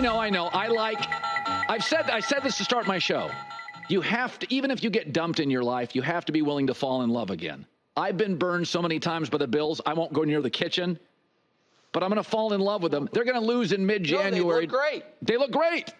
I know. I said this to start my show. You have to, even if you get dumped in your life, you have to be willing to fall in love again. I've been burned so many times by the Bills, I won't go near the kitchen, but I'm going to fall in love with them. They're going to lose in mid-January. No, they look great.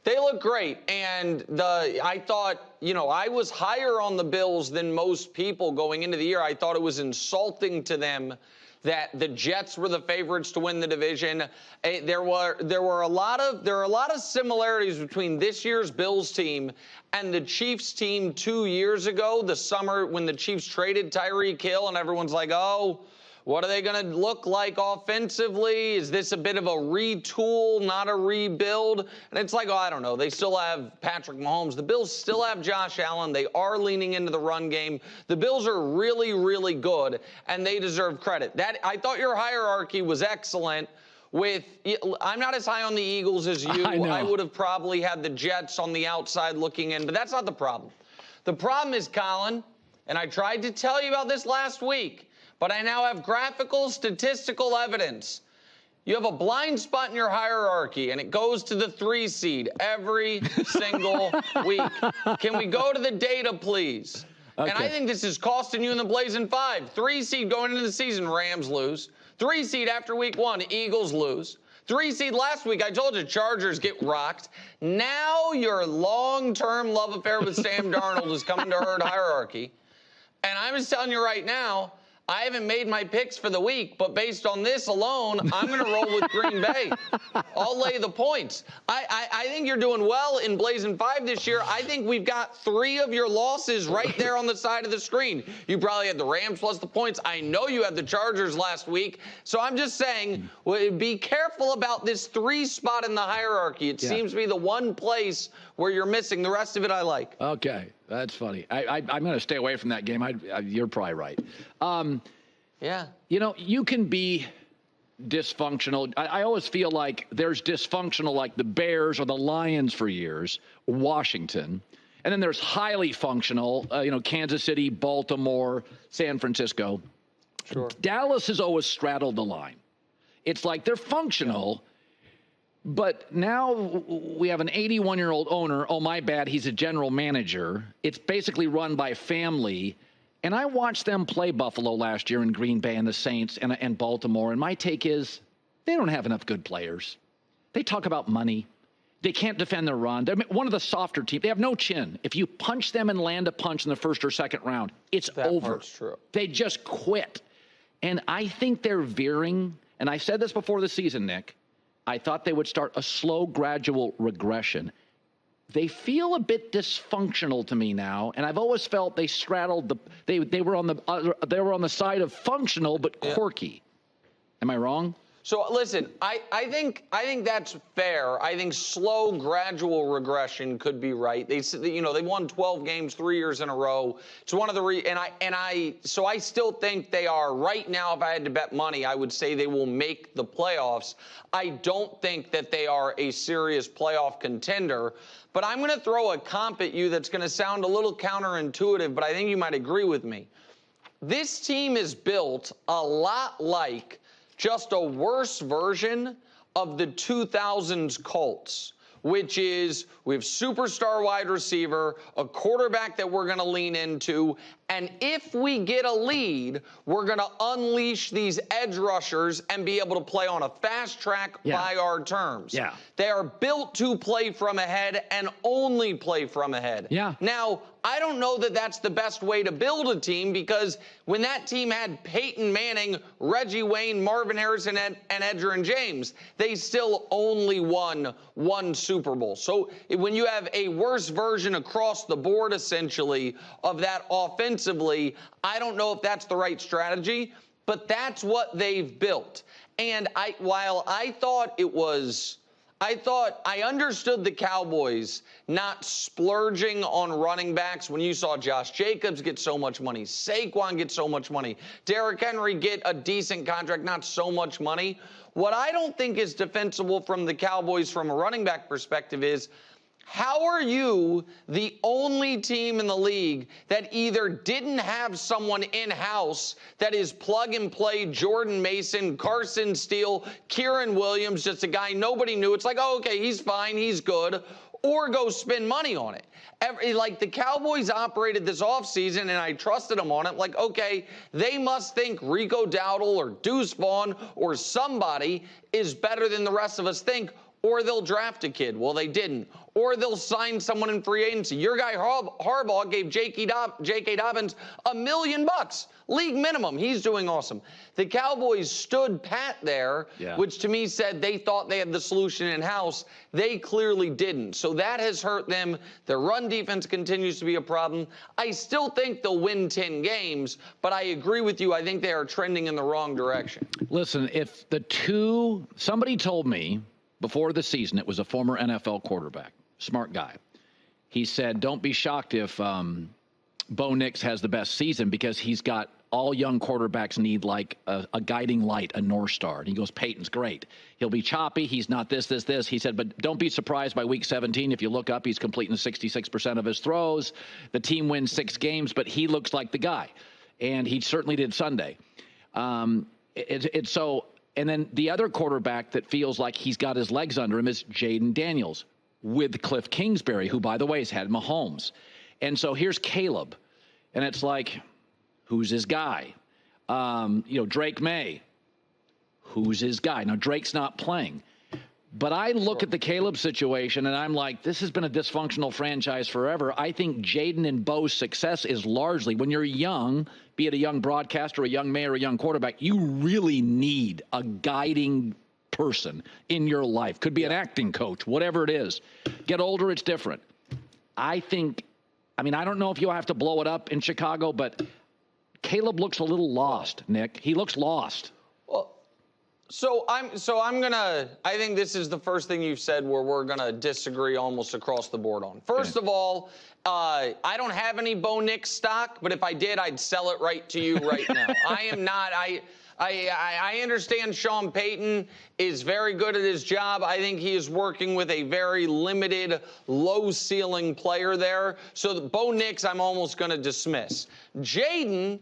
They look great. And I thought, I was higher on the Bills than most people going into the year. I thought it was insulting to them that the Jets were the favorites to win the division. There are a lot of similarities between this year's Bills team and the Chiefs team 2 years ago, the summer when the Chiefs traded Tyreek Hill, and everyone's like, oh, what are they going to look like offensively? Is this a bit of a retool, not a rebuild? And it's like, I don't know. They still have Patrick Mahomes. The Bills still have Josh Allen. They are leaning into the run game. The Bills are really, really good, and they deserve credit. I thought your hierarchy was excellent. I'm not as high on the Eagles as you. I would have probably had the Jets on the outside looking in, but that's not the problem. The problem is, Colin, and I tried to tell you about this last week, but I now have graphical statistical evidence. You have a blind spot in your hierarchy, and it goes to the 3 seed every single week. Can we go to the data, please? Okay. And I think this is costing you in the Blazing 5. 3 seed going into the season, Rams lose. 3 seed after week 1, Eagles lose. 3 seed last week, I told you, Chargers get rocked. Now your long-term love affair with Sam Darnold is coming to hurt hierarchy. And I'm just telling you right now, I haven't made my picks for the week, but based on this alone, I'm going to roll with Green Bay. I'll lay the points. I think you're doing well in Blazing 5 this year. I think we've got 3 of your losses right there on the side of the screen. You probably had the Rams plus the points. I know you had the Chargers last week. So I'm just saying, be careful about this 3 spot in the hierarchy. It seems to be the one place where you're missing. The rest of it I like. Okay. That's funny. I'm going to stay away from that game. You're probably right. Yeah. You can be dysfunctional. I always feel like there's dysfunctional like the Bears or the Lions for years, Washington. And then there's highly functional, Kansas City, Baltimore, San Francisco. Sure. Dallas has always straddled the line. It's like they're functional. But now we have an 81-year-old owner. Oh, my bad. He's a general manager. It's basically run by family. And I watched them play Buffalo last year in Green Bay and the Saints and Baltimore. And my take is they don't have enough good players. They talk about money. They can't defend their run. They're one of the softer teams. They have no chin. If you punch them and land a punch in the first or second round, it's over. That part's true. They just quit. And I think they're veering. And I said this before the season, Nick. I thought they would start a slow, gradual regression. They feel a bit dysfunctional to me now, and I've always felt they straddled they were on the side of functional but quirky. Am I wrong? So listen, I think that's fair. I think slow, gradual regression could be right. They won 12 games 3 years in a row. It's one of the so I still think they are right now. If I had to bet money, I would say they will make the playoffs. I don't think that they are a serious playoff contender. But I'm going to throw a comp at you that's going to sound a little counterintuitive, but I think you might agree with me. This team is built a lot like just a worse version of the 2000s Colts, which is we have superstar wide receiver, a quarterback that we're going to lean into, and if we get a lead, we're going to unleash these edge rushers and be able to play on a fast track by our terms. Yeah. They are built to play from ahead and only play from ahead. Yeah. Now, I don't know that that's the best way to build a team because when that team had Peyton Manning, Reggie Wayne, Marvin Harrison, and Edgerrin James, they still only won 1 Super Bowl. So when you have a worse version across the board, essentially, of that offensively, I don't know if that's the right strategy, but that's what they've built. And while I understood the Cowboys not splurging on running backs when you saw Josh Jacobs get so much money, Saquon get so much money, Derrick Henry get a decent contract, not so much money. What I don't think is defensible from the Cowboys from a running back perspective is How are you the only team in the league that either didn't have someone in-house that is plug-and-play Jordan Mason, Carson Steele, Kieran Williams, just a guy nobody knew? It's like, oh, okay, he's fine, he's good, or go spend money on it. Like the Cowboys operated this offseason, and I trusted them on it. Like, okay, they must think Rico Dowdle or Deuce Vaughn or somebody is better than the rest of us think, or they'll draft a kid. Well, they didn't. Or they'll sign someone in free agency. Your guy Harbaugh gave J.K. Dobbins $1 million, league minimum. He's doing awesome. The Cowboys stood pat there, which to me said they thought they had the solution in-house. They clearly didn't. So that has hurt them. Their run defense continues to be a problem. I still think they'll win 10 games, but I agree with you. I think they are trending in the wrong direction. Listen, if somebody told me before the season, it was a former NFL quarterback, smart guy. He said, don't be shocked if Bo Nix has the best season because he's got all young quarterbacks need like a guiding light, a North Star. And he goes, Peyton's great. He'll be choppy. He's not this. He said, but don't be surprised by week 17. If you look up, he's completing 66% of his throws. The team wins 6 games, but he looks like the guy. And he certainly did Sunday. And then the other quarterback that feels like he's got his legs under him is Jaden Daniels with Cliff Kingsbury, who, by the way, has had Mahomes. And so here's Caleb. And it's like, who's his guy? Drake May. Who's his guy? Now, Drake's not playing. But I look at the Caleb situation, and I'm like, this has been a dysfunctional franchise forever. I think Jaden and Bo's success is largely, when you're young, be it a young broadcaster, a young mayor, a young quarterback, you really need a guiding person in your life. Could be an acting coach, whatever it is. Get older, it's different. I don't know if you'll have to blow it up in Chicago, but Caleb looks a little lost, Nick. He looks lost. I think this is the first thing you've said where we're going to disagree almost across the board on. First of all, I don't have any Bo Nix stock, but if I did, I'd sell it right to you right now. I understand Sean Payton is very good at his job. I think he is working with a very limited, low-ceiling player there. So Bo Nix, I'm almost going to dismiss. Jaden,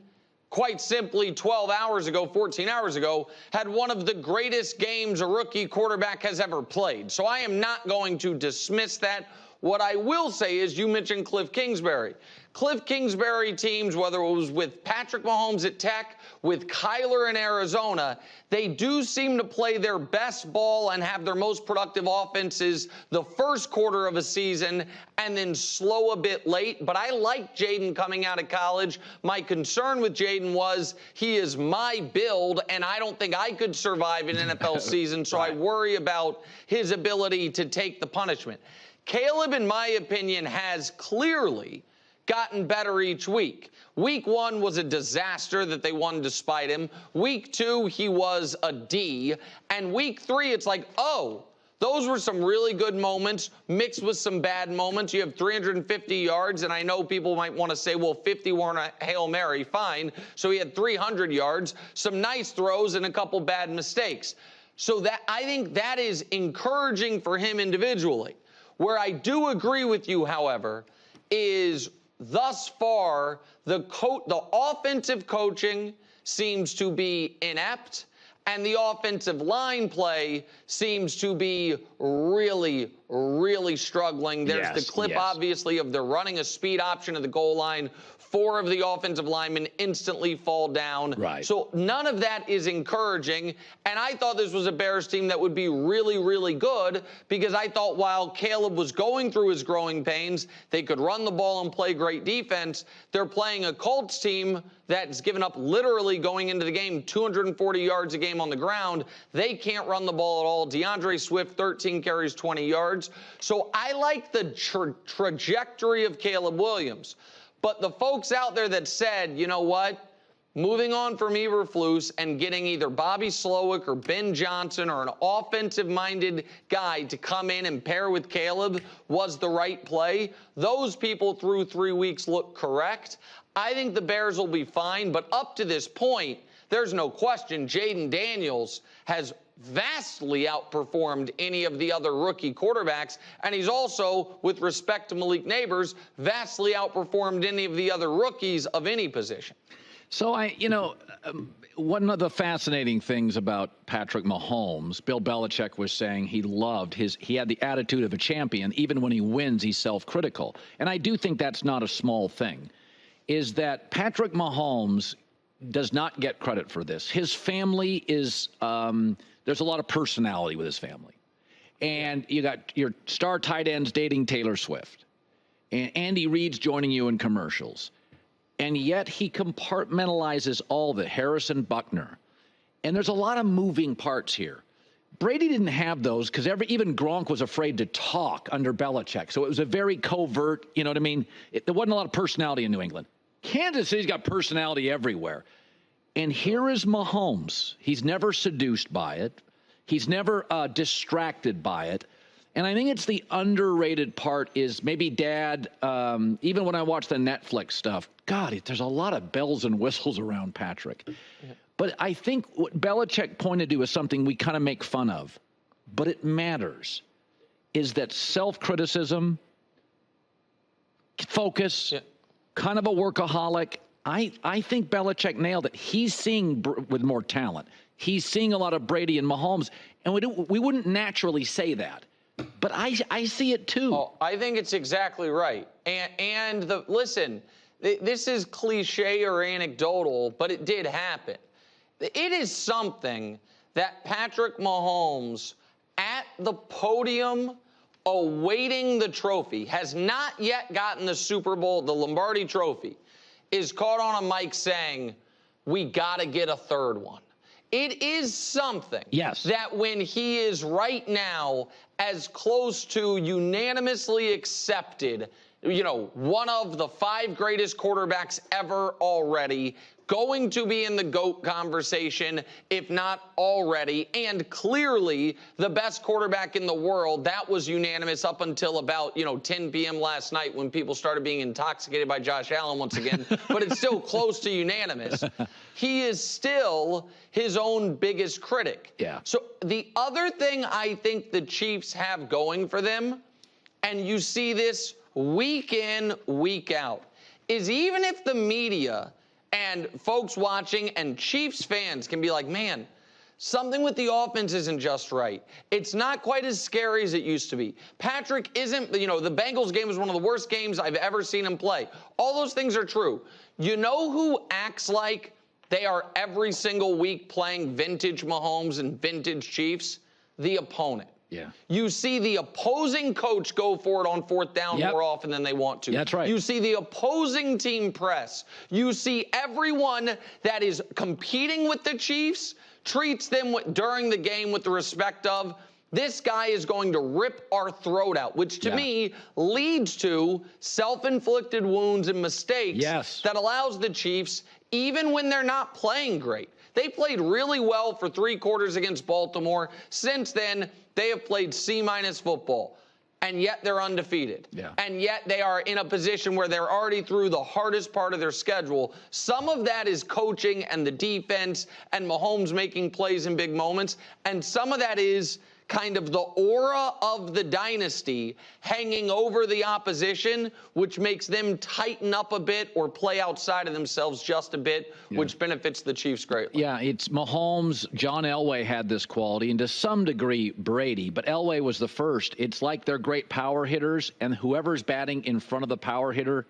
quite simply, 14 hours ago, had one of the greatest games a rookie quarterback has ever played. So I am not going to dismiss that. What I will say is, you mentioned Cliff Kingsbury. Cliff Kingsbury teams, whether it was with Patrick Mahomes at Tech, with Kyler in Arizona, they do seem to play their best ball and have their most productive offenses the first quarter of a season and then slow a bit late. But I like Jaden coming out of college. My concern with Jaden was he is my build, and I don't think I could survive an NFL season, so I worry about his ability to take the punishment. Caleb, in my opinion, has clearly gotten better each week. Week 1 was a disaster that they won despite him. Week 2, he was a D. And week 3, it's like, oh, those were some really good moments mixed with some bad moments. You have 350 yards, and I know people might want to say, well, 50 weren't a Hail Mary. Fine. So he had 300 yards, some nice throws, and a couple bad mistakes. So that I think that is encouraging for him individually. Where I do agree with you, however, is thus far the offensive coaching seems to be inept, and the offensive line play seems to be really, really struggling. There's the clip, obviously, of they're running a speed option at the goal line. 4 of the offensive linemen instantly fall down. Right. So none of that is encouraging. And I thought this was a Bears team that would be really, really good because I thought while Caleb was going through his growing pains, they could run the ball and play great defense. They're playing a Colts team that's given up literally going into the game 240 yards a game on the ground. They can't run the ball at all. DeAndre Swift, 13 carries, 20 yards. So I like the trajectory of Caleb Williams. But the folks out there that said, you know what, moving on from Eberflus and getting either Bobby Slowick or Ben Johnson or an offensive-minded guy to come in and pair with Caleb was the right play, those people through 3 weeks look correct. I think the Bears will be fine, but up to this point, there's no question Jaden Daniels has vastly outperformed any of the other rookie quarterbacks, and he's also, with respect to Malik Neighbors, vastly outperformed any of the other rookies of any position. So one of the fascinating things about Patrick Mahomes, Bill Belichick was saying he had the attitude of a champion. Even when he wins, he's self-critical. And I do think that's not a small thing, is that Patrick Mahomes does not get credit for this. His family is, there's a lot of personality with his family. And you got your star tight ends dating Taylor Swift. And Andy Reid's joining you in commercials. And yet he compartmentalizes all of it, Harrison Buckner. And there's a lot of moving parts here. Brady didn't have those because even Gronk was afraid to talk under Belichick. So it was a very covert, you know what I mean? There wasn't a lot of personality in New England. Kansas City's got personality everywhere. And here is Mahomes. He's never seduced by it. He's never distracted by it. And I think it's the underrated part is maybe Dad, even when I watch the Netflix stuff, God, there's a lot of bells and whistles around Patrick. Yeah. But I think what Belichick pointed to is something we kind of make fun of, but it matters, is that self-criticism, focus, kind of a workaholic. I think Belichick nailed it. He's seeing with more talent. He's seeing a lot of Brady and Mahomes, and we wouldn't naturally say that. But I see it too. Oh, I think it's exactly right. Listen, this is cliche or anecdotal, but it did happen. It is something that Patrick Mahomes at the podium awaiting the trophy, has not yet gotten the Super Bowl, the Lombardi trophy, is caught on a mic saying, we got to get a third one. It is something that when he is right now as close to unanimously accepted, one of the 5 greatest quarterbacks ever already, going to be in the GOAT conversation, if not already, and clearly the best quarterback in the world. That was unanimous up until about, 10 p.m. last night when people started being intoxicated by Josh Allen once again, but it's still close to unanimous. He is still his own biggest critic. Yeah. So the other thing I think the Chiefs have going for them, and you see this week in, week out, is even if the media and folks watching and Chiefs fans can be like, man, something with the offense isn't just right. It's not quite as scary as it used to be. Patrick isn't, the Bengals game was one of the worst games I've ever seen him play. All those things are true. You know who acts like they are every single week playing vintage Mahomes and vintage Chiefs? The opponent. Yeah. You see the opposing coach go for it on 4th down more often than they want to. That's right. You see the opposing team press. You see everyone that is competing with the Chiefs treats them during the game with the respect of, this guy is going to rip our throat out, which to me leads to self-inflicted wounds and mistakes that allows the Chiefs, even when they're not playing great. They played really well for 3 quarters against Baltimore. Since then, they have played C- football, and yet they're undefeated. Yeah. And yet they are in a position where they're already through the hardest part of their schedule. Some of that is coaching and the defense and Mahomes making plays in big moments, and some of that is kind of the aura of the dynasty hanging over the opposition, which makes them tighten up a bit or play outside of themselves just a bit, which benefits the Chiefs greatly. Yeah, it's Mahomes. John Elway had this quality, and to some degree Brady, but Elway was the first. It's like they're great power hitters, and whoever's batting in front of the power hitter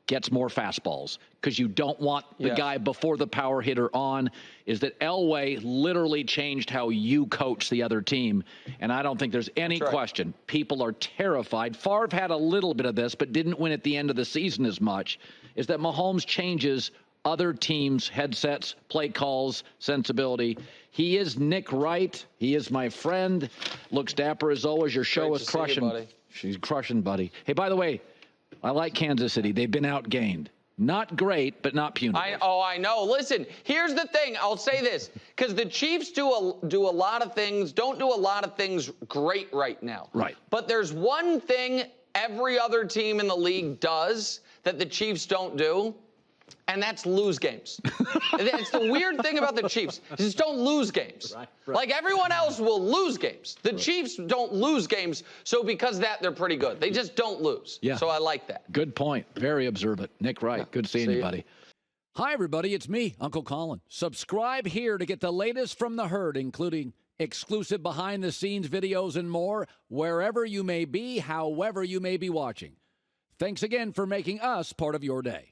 gets more fastballs because you don't want the guy before the power hitter on. Is that Elway literally changed how you coach the other team, and I don't think there's any question. People are terrified. Favre had a little bit of this, but didn't win at the end of the season as much, is that Mahomes changes other teams' headsets, play calls, sensibility. He is Nick Wright. He is my friend. Looks dapper as always. Your show is crushing. Buddy. She's crushing, buddy. Hey, by the way, I like Kansas City. They've been outgained. Not great, but not punitive. I know. Listen, here's the thing. I'll say this, because the Chiefs do a lot of things, don't do a lot of things great right now. Right. But there's one thing every other team in the league does that the Chiefs don't do. And that's lose games. It's the weird thing about the Chiefs. They just don't lose games. Right. Like everyone else will lose games. The Chiefs don't lose games, so because of that, they're pretty good. They just don't lose. Yeah. So I like that. Good point. Very observant. Nick Wright, yeah. Good seeing you, buddy. Hi, everybody. It's me, Uncle Colin. Subscribe here to get the latest from the herd, including exclusive behind-the-scenes videos and more, wherever you may be, however you may be watching. Thanks again for making us part of your day.